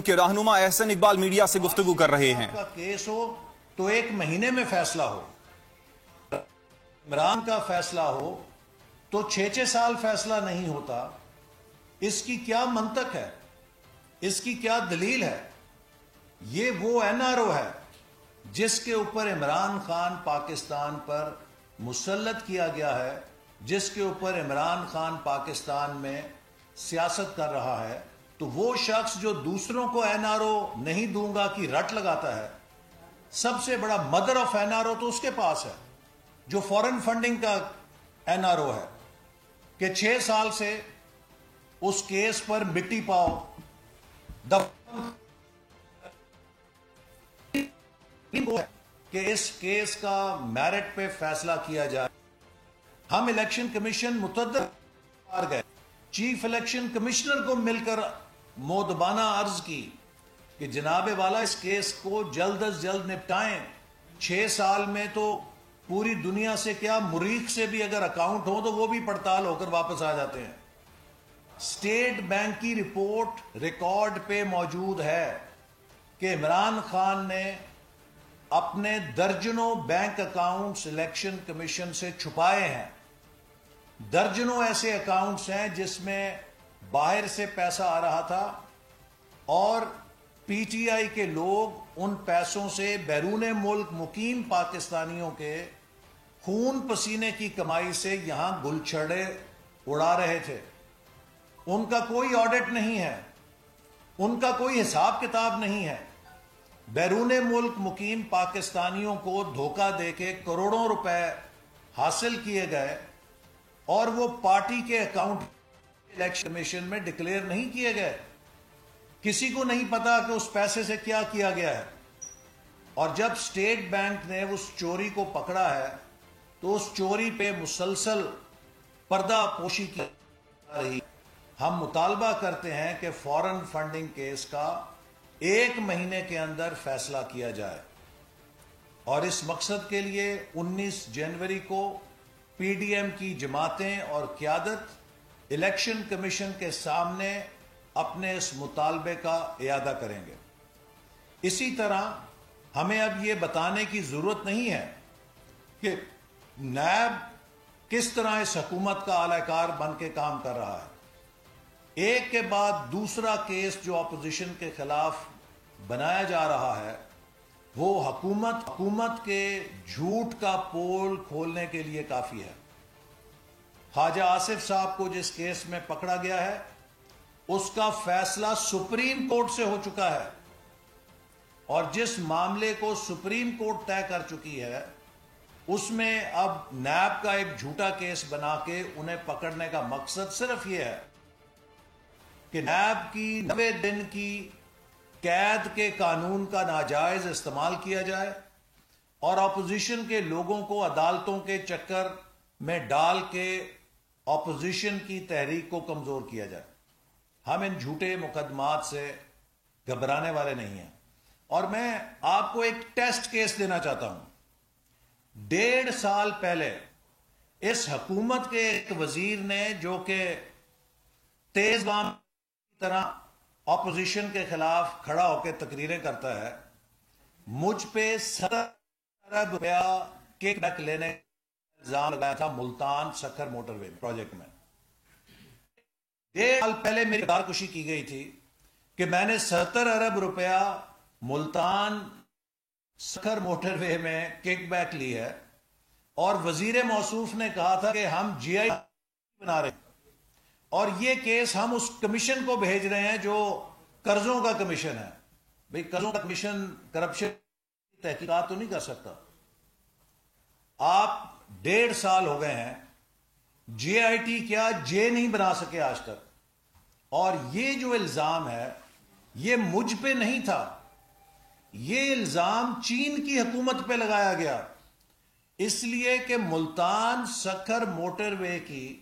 کہ رہنما احسن اقبال میڈیا سے گفتگو کر رہے ہیں۔ کا کیس ہو تو 1 مہینے میں فیصلہ ہو، عمران کا فیصلہ ہو تو 6 سال فیصلہ نہیں ہوتا۔ اس کی کیا منطق ہے؟ اس کی کیا دلیل ہے؟ یہ وہ NRO ہے جس کے اوپر عمران خان پاکستان پر مسلط کیا گیا ہے، جس کے اوپر عمران خان پاکستان میں سیاست کر رہا ہے۔ تو وہ شخص جو دوسروں کو NRO نہیں دوں گا کی رٹ لگاتا ہے، سب سے بڑا مدر آف NRO تو اس کے پاس ہے، جو فورن فنڈنگ کا NRO ہے، کہ 6 سال سے اس کیس پر مٹی پاؤ کہ اس کیس کا میرٹ پہ فیصلہ کیا جائے۔ ہم الیکشن کمیشن متعدد بار گئے، چیف الیکشن کمشنر کو مل کر مؤدبانہ عرض کی کہ جناب والا اس کیس کو جلد از جلد نپٹائیں۔ 6 سال میں تو پوری دنیا سے کیا مریخ سے بھی اگر اکاؤنٹ ہو تو وہ بھی پڑتال ہو کر واپس آ جاتے ہیں۔ اسٹیٹ بینک کی رپورٹ ریکارڈ پہ موجود ہے کہ عمران خان نے اپنے درجنوں بینک اکاؤنٹس الیکشن کمیشن سے چھپائے ہیں۔ درجنوں ایسے اکاؤنٹس ہیں جس میں باہر سے پیسہ آ رہا تھا اور PTI کے لوگ ان پیسوں سے بیرون ملک مقیم پاکستانیوں کے خون پسینے کی کمائی سے یہاں گلچھڑے اڑا رہے تھے۔ ان کا کوئی آڈٹ نہیں ہے، ان کا کوئی حساب کتاب نہیں ہے۔ بیرون ملک مقیم پاکستانیوں کو دھوکہ دے کے کروڑوں روپے حاصل کیے گئے اور وہ پارٹی کے اکاؤنٹ الیکشن کمیشن میں ڈکلیئر نہیں کیے گئے۔ کسی کو نہیں پتا کہ اس پیسے سے کیا کیا گیا ہے۔ اور جب اسٹیٹ بینک نے اس چوری کو پکڑا ہے تو اس چوری پہ مسلسل پردہ پوشی کی جا رہی۔ ہم مطالبہ کرتے ہیں کہ فورن فنڈنگ کیس کا 1 مہینے کے اندر فیصلہ کیا جائے، اور اس مقصد کے لیے 19 جنوری کو PDM کی جماعتیں اور قیادت الیکشن کمیشن کے سامنے اپنے اس مطالبے کا اعادہ کریں گے۔ اسی طرح ہمیں اب یہ بتانے کی ضرورت نہیں ہے کہ نیب کس طرح اس حکومت کا اعلی کار بن کے کام کر رہا ہے۔ ایک کے بعد دوسرا کیس جو اپوزیشن کے خلاف بنایا جا رہا ہے وہ حکومت کے جھوٹ کا پول کھولنے کے لیے کافی ہے۔ خواجہ آصف صاحب کو جس کیس میں پکڑا گیا ہے اس کا فیصلہ سپریم کورٹ سے ہو چکا ہے، اور جس معاملے کو سپریم کورٹ طے کر چکی ہے اس میں اب نیب کا ایک جھوٹا کیس بنا کے انہیں پکڑنے کا مقصد صرف یہ ہے کہ نیب کی 90 دن کی قید کے قانون کا ناجائز استعمال کیا جائے اور اپوزیشن کے لوگوں کو عدالتوں کے چکر میں ڈال کے اپوزیشن کی تحریک کو کمزور کیا جائے۔ ہم ان جھوٹے مقدمات سے گھبرانے والے نہیں ہیں۔ اور میں آپ کو ایک ٹیسٹ کیس دینا چاہتا ہوں۔ 1.5 سال پہلے اس حکومت کے ایک وزیر نے، جو کہ تیز گام کی طرح اپوزیشن کے خلاف کھڑا ہو کے تقریریں کرتا ہے، مجھ پہ 70 ارب روپیہ کک بیک لینے کا الزام لگایا تھا ملتان سکھر موٹر وے پروجیکٹ میں۔ 1.5 سال پہلے میری کارکشی کی گئی تھی کہ میں نے 70 ارب روپیہ ملتان سکھر موٹر وے میں کک بیک لی ہے، اور وزیر موصوف نے کہا تھا کہ ہم GI بنا رہے ہیں، اور یہ کیس ہم اس کمیشن کو بھیج رہے ہیں جو قرضوں کا کمیشن ہے۔ بھئی قرضوں کا کمیشن کرپشن کی تحقیقات تو نہیں کر سکتا۔ آپ 1.5 سال ہو گئے ہیں، JIT کیا جے نہیں بنا سکے آج تک۔ اور یہ جو الزام ہے یہ مجھ پہ نہیں تھا، یہ الزام چین کی حکومت پہ لگایا گیا، اس لیے کہ ملتان سکھر موٹر وے کی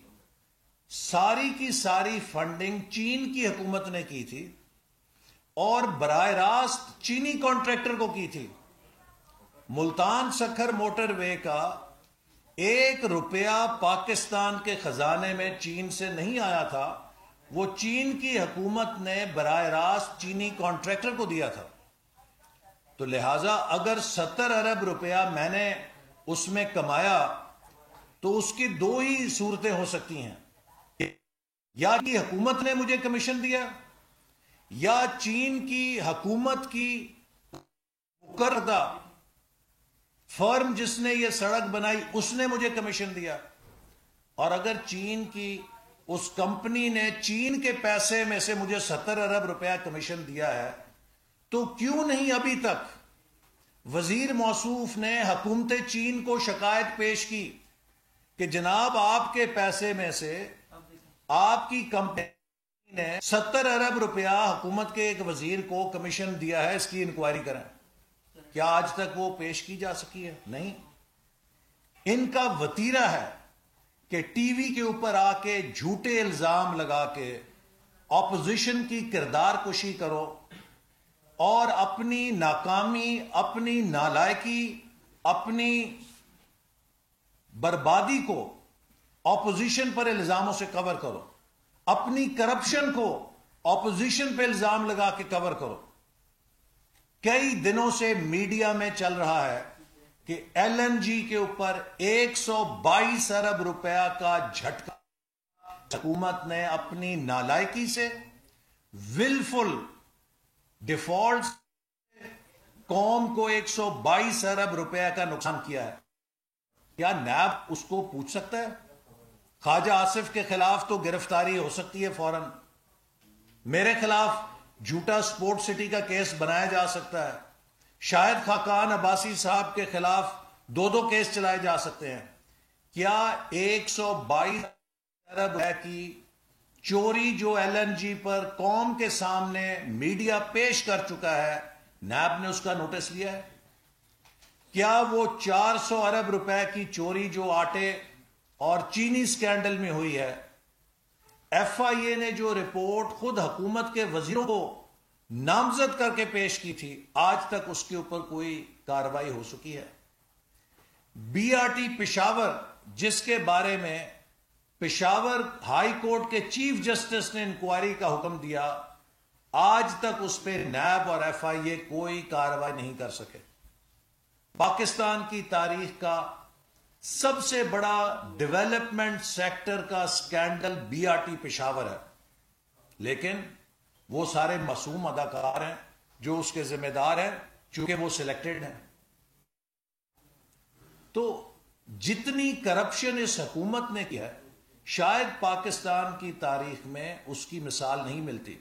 ساری فنڈنگ چین کی حکومت نے کی تھی، اور براہ راست چینی کانٹریکٹر کو کی تھی۔ ملتان سکھر موٹر وے کا 1 روپیہ پاکستان کے خزانے میں چین سے نہیں آیا تھا، وہ چین کی حکومت نے براہ راست چینی کانٹریکٹر کو دیا تھا. تو لہٰذا اگر 70 ارب روپیہ میں نے اس میں کمایا تو اس کی دو ہی صورتیں ہو سکتی ہیں. یا کہ حکومت نے مجھے کمیشن دیا, یا چین کی حکومت کی مقررہ فرم جس نے یہ سڑک بنائی اس نے مجھے کمیشن دیا. اور اگر چین کی اس کمپنی نے چین کے پیسے میں سے مجھے 70 ارب روپیہ کمیشن دیا ہے, تو کیوں نہیں ابھی تک وزیر موصوف نے حکومت چین کو شکایت پیش کی کہ جناب آپ کے پیسے میں سے آپ کی کمپنی نے 70 ارب روپیہ حکومت کے ایک وزیر کو کمیشن دیا ہے, اس کی انکوائری کریں. کیا آج تک وہ پیش کی جا سکی ہے؟ نہیں. ان کا وتیرہ ہے کہ ٹی وی کے اوپر آ کے جھوٹے الزام لگا کے اپوزیشن کی کردار کشی کرو اور اپنی ناکامی, اپنی نالائکی, اپنی بربادی کو اپوزیشن پر الزاموں سے کور کرو, اپنی کرپشن کو اپوزیشن پہ الزام لگا کے کور کرو. کئی دنوں سے میڈیا میں چل رہا ہے کہ ایل این جی کے اوپر 122 ارب روپیہ کا جھٹکا حکومت نے اپنی نالائکی سے, ولفل ڈیفالٹ قوم کو 122 ارب روپیہ کا نقصان کیا ہے. کیا نیب اس کو پوچھ سکتا ہے؟ خواجہ آصف کے خلاف تو گرفتاری ہو سکتی ہے فوراً, میرے خلاف جھوٹا سپورٹ سٹی کا کیس بنایا جا سکتا ہے, شاہد خاقان عباسی صاحب کے خلاف 2 کیس چلائے جا سکتے ہیں. کیا 122 ارب روپے کی چوری جو ایل این جی پر قوم کے سامنے میڈیا پیش کر چکا ہے, نیب نے اس کا نوٹس لیا ہے؟ کیا وہ 400 ارب روپے کی چوری جو آٹے اور چینی سکینڈل میں ہوئی ہے, ایف آئی اے نے جو رپورٹ خود حکومت کے وزیروں کو نامزد کر کے پیش کی تھی, آج تک اس کے اوپر کوئی کارروائی ہو سکی ہے؟ بی آر ٹی پشاور جس کے بارے میں پشاور ہائی کورٹ کے چیف جسٹس نے انکوائری کا حکم دیا, آج تک اس پہ نیب اور ایف آئی اے کوئی کارروائی نہیں کر سکے. پاکستان کی تاریخ کا سب سے بڑا ڈیولپمنٹ سیکٹر کا scandal B R T Peshawar ہے, لیکن وہ سارے معصوم اداکار ہیں جو اس کے ذمہ دار ہیں, چونکہ وہ سلیکٹڈ ہیں. تو جتنی کرپشن اس حکومت نے کیا ہے, شاید پاکستان کی تاریخ میں اس کی مثال نہیں ملتی.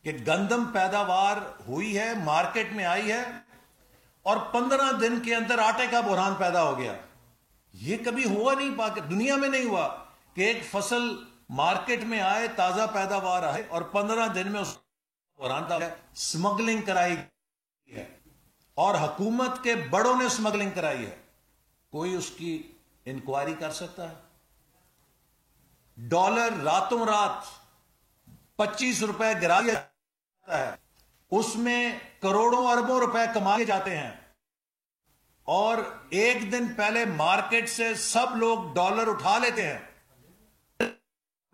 کہ گندم پیداوار ہوئی ہے, مارکیٹ میں آئی ہے, اور 15 دن کے اندر آٹے کا بحران پیدا ہو گیا. یہ کبھی ہوا نہیں, دنیا میں نہیں ہوا کہ ایک فصل مارکیٹ میں آئے, تازہ پیداوار آئے اور 15 دن میں اس بحران تھا. سمگلنگ کرائی ہے اور حکومت کے بڑوں نے سمگلنگ کرائی ہے. کوئی اس کی انکوائری کر سکتا ہے؟ ڈالر راتوں رات 25 روپے گرا دیا جاتا ہے, اس میں کروڑوں اربوں روپے کمائے جاتے ہیں, اور ایک دن پہلے مارکیٹ سے سب لوگ ڈالر اٹھا لیتے ہیں,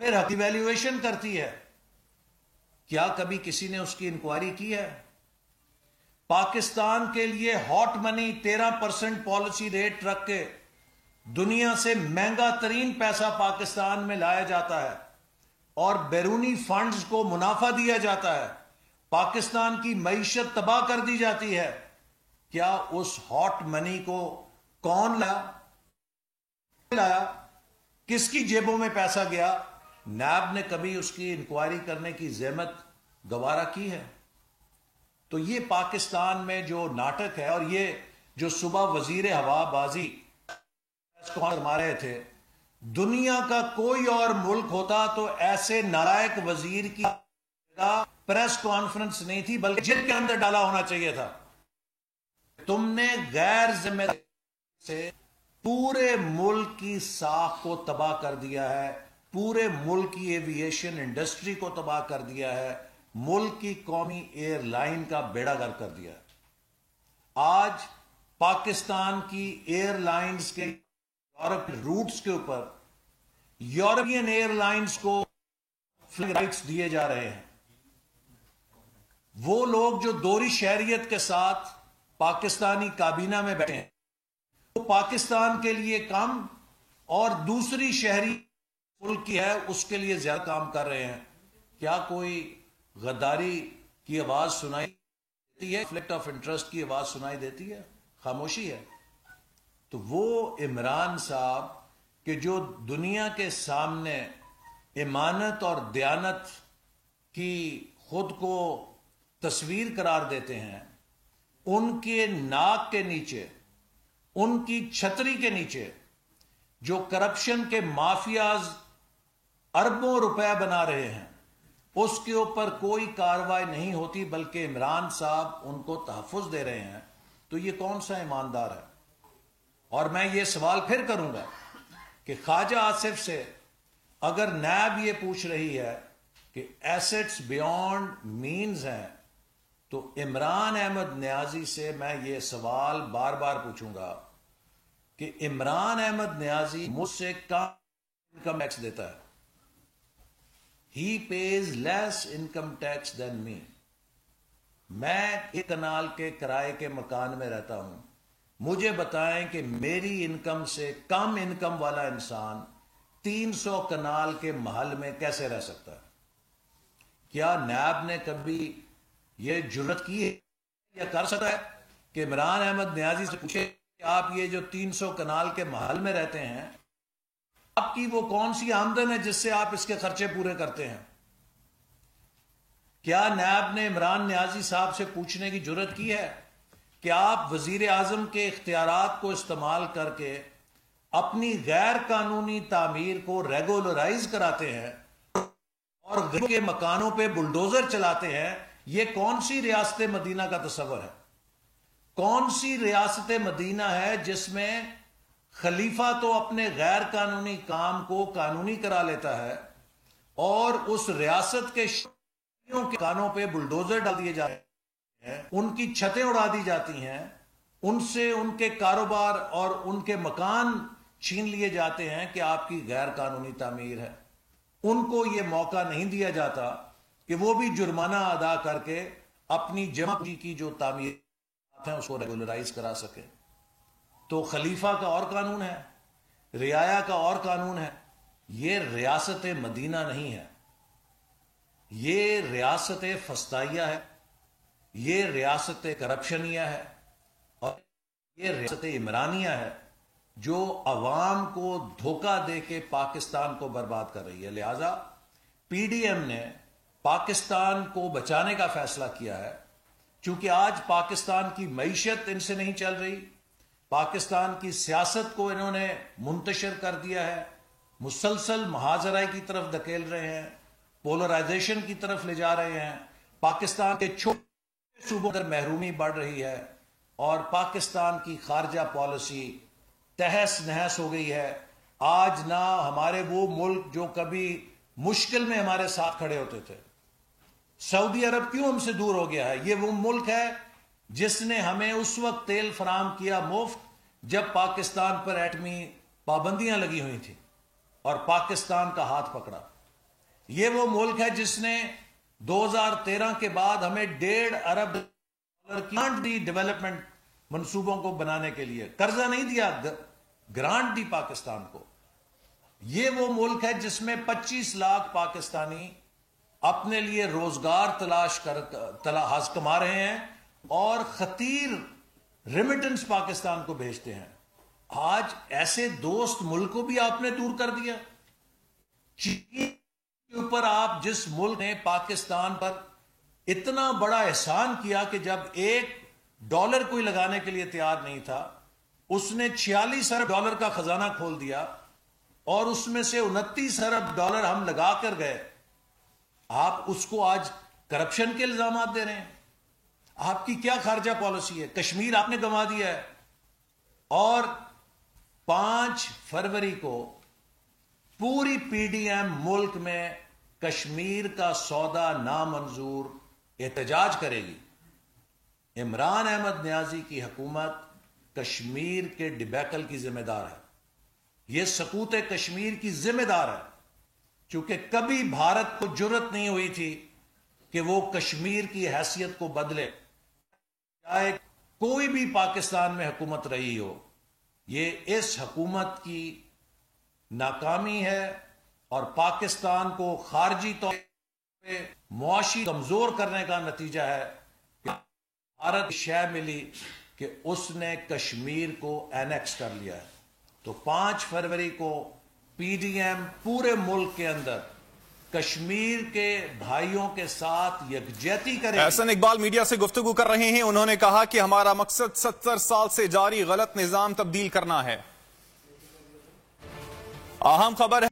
پھر ایویلیویشن کرتی ہے. کیا کبھی کسی نے اس کی انکوائری کی ہے؟ پاکستان کے لیے ہاٹ منی 13% پالیسی ریٹ رکھ کے دنیا سے مہنگا ترین پیسہ پاکستان میں لایا جاتا ہے, اور بیرونی فنڈز کو منافع دیا جاتا ہے, پاکستان کی معیشت تباہ کر دی جاتی ہے. کیا اس ہاٹ منی کو کون لایا, کس کی جیبوں میں پیسہ گیا؟ نیب نے کبھی اس کی انکوائری کرنے کی زحمت گوارا کی ہے؟ تو یہ پاکستان میں جو ناٹک ہے, اور یہ جو صبح وزیر ہوا بازی فرما رہے تھے, دنیا کا کوئی اور ملک ہوتا تو ایسے نالائق وزیر کی پریس کانفرنس نہیں تھی, بلکہ جیل کے اندر ڈالا ہونا چاہیے تھا. تم نے غیر ذمہ داری سے پورے ملک کی ساکھ کو تباہ کر دیا ہے, پورے ملک کی ایوییشن انڈسٹری کو تباہ کر دیا ہے, ملک کی قومی ایئر لائن کا بیڑا گرک کر دیا ہے. آج پاکستان کی ایئر لائنز کے یورپ روٹس کے اوپر یورپین ایئر لائنز کو رائٹس دیے جا رہے ہیں. وہ لوگ جو دوہری شہریت کے ساتھ پاکستانی کابینہ میں بیٹھے ہیں وہ پاکستان کے لیے کم اور دوسری شہری ملک کی ہے اس کے لیے زیادہ کام کر رہے ہیں. کیا کوئی غداری کی آواز سنائی دیتی ہے؟ کنفلکٹ آف انٹرسٹ کی آواز سنائی دیتی ہے؟ خاموشی ہے. تو وہ عمران صاحب کہ جو دنیا کے سامنے امانت اور دیانت کی خود کو تصویر قرار دیتے ہیں، ان کے ناک کے نیچے، ان کی چھتری کے نیچے جو کرپشن کے مافیاز اربوں روپے بنا رہے ہیں اس کے اوپر کوئی کارروائی نہیں ہوتی بلکہ عمران صاحب ان کو تحفظ دے رہے ہیں. تو یہ کون سا ایماندار ہے؟ اور میں یہ سوال پھر کروں گا کہ خواجہ آصف سے اگر نیب یہ پوچھ رہی ہے کہ ایسٹس بیونڈ مینز ہیں تو عمران احمد نیازی سے میں یہ سوال بار بار پوچھوں گا کہ عمران احمد نیازی مجھ سے کم انکم ٹیکس دیتا ہے. He pays less income tax than me. میں ایک کنال کے کرائے کے مکان میں رہتا ہوں. مجھے بتائیں کہ میری انکم سے کم انکم والا انسان 300 کنال کے محل میں کیسے رہ سکتا ہے؟ کیا نیب نے کبھی یہ جرت کی ہے یا کر سکتا ہے کہ عمران احمد نیازی سے پوچھے کہ آپ یہ جو 300 کنال کے محل میں رہتے ہیں آپ کی وہ کون سی آمدن ہے جس سے آپ اس کے خرچے پورے کرتے ہیں؟ کیا نیب نے عمران نیازی صاحب سے پوچھنے کی جرت کی ہے کہ آپ وزیر اعظم کے اختیارات کو استعمال کر کے اپنی غیر قانونی تعمیر کو ریگولرائز کراتے ہیں اور غریب کے مکانوں پہ بلڈوزر چلاتے ہیں؟ یہ کون سی ریاست مدینہ کا تصور ہے؟ کون سی ریاست مدینہ ہے جس میں خلیفہ تو اپنے غیر قانونی کام کو قانونی کرا لیتا ہے اور اس ریاست کے شہریوں کے کانوں پہ بلڈوزر ڈال دیے جاتے ہیں، ان کی چھتیں اڑا دی جاتی ہیں، ان سے ان کے کاروبار اور ان کے مکان چھین لیے جاتے ہیں کہ آپ کی غیر قانونی تعمیر ہے. ان کو یہ موقع نہیں دیا جاتا کہ وہ بھی جرمانہ ادا کر کے اپنی جمع کی جو تعمیر ہے اس کو ریگولرائز کرا سکے. تو خلیفہ کا اور قانون ہے، رعایا کا اور قانون ہے. یہ ریاست مدینہ نہیں ہے، یہ ریاست فسطائیہ ہے، یہ ریاست کرپشنیہ ہے اور یہ ریاست عمرانیہ ہے جو عوام کو دھوکہ دے کے پاکستان کو برباد کر رہی ہے. لہذا پی ڈی ایم نے پاکستان کو بچانے کا فیصلہ کیا ہے. چونکہ آج پاکستان کی معیشت ان سے نہیں چل رہی، پاکستان کی سیاست کو انہوں نے منتشر کر دیا ہے، مسلسل محاذرائی کی طرف دھکیل رہے ہیں، پولرائزیشن کی طرف لے جا رہے ہیں. پاکستان کے چھوٹے صوبوں پر محرومی بڑھ رہی ہے اور پاکستان کی خارجہ پالیسی تہس نہس ہو گئی ہے. آج نہ ہمارے وہ ملک جو کبھی مشکل میں ہمارے ساتھ کھڑے ہوتے تھے، سعودی عرب کیوں ہم سے دور ہو گیا ہے؟ یہ وہ ملک ہے جس نے ہمیں اس وقت تیل فراہم کیا مفت جب پاکستان پر ایٹمی پابندیاں لگی ہوئی تھیں اور پاکستان کا ہاتھ پکڑا. یہ وہ ملک ہے جس نے 2013 کے بعد ہمیں $1.5 ارب کی ڈیولپمنٹ منصوبوں کو بنانے کے لیے قرضہ نہیں دیا، گرانٹ دی پاکستان کو. یہ وہ ملک ہے جس میں 25 لاکھ پاکستانی اپنے لیے روزگار کما رہے ہیں اور خطیر ریمیٹنس پاکستان کو بھیجتے ہیں. آج ایسے دوست ملک کو بھی آپ نے دور کر دیا. چین کے اوپر آپ جس ملک نے پاکستان پر اتنا بڑا احسان کیا کہ جب $1 کوئی لگانے کے لیے تیار نہیں تھا اس نے $46 ارب کا خزانہ کھول دیا اور اس میں سے $29 ارب ہم لگا کر گئے. آپ اس کو آج کرپشن کے الزامات دے رہے ہیں. آپ کی کیا خارجہ پالیسی ہے؟ کشمیر آپ نے گنوا دیا ہے اور 5 فروری کو پوری پی ڈی ایم ملک میں کشمیر کا سودا نامنظور احتجاج کرے گی. عمران احمد نیازی کی حکومت کشمیر کے ڈبیکل کی ذمہ دار ہے. یہ سقوط کشمیر کی ذمہ دار ہے چونکہ کبھی بھارت کو جرت نہیں ہوئی تھی کہ وہ کشمیر کی حیثیت کو بدلے، چاہے کوئی بھی پاکستان میں حکومت رہی ہو۔ یہ اس حکومت کی ناکامی ہے اور پاکستان کو خارجی طور پہ معاشی کمزور کرنے کا نتیجہ ہے کہ بھارت شے ملی کہ اس نے کشمیر کو اینیکس کر لیا ہے۔ تو 5 فروری کو پی ڈی ایم پورے ملک کے اندر کشمیر کے بھائیوں کے ساتھ یکجہتی کرے گی۔ احسن اقبال میڈیا سے گفتگو کر رہے ہیں، انہوں نے کہا کہ ہمارا مقصد 70 سال سے جاری غلط نظام تبدیل کرنا ہے۔ اہم خبر ہے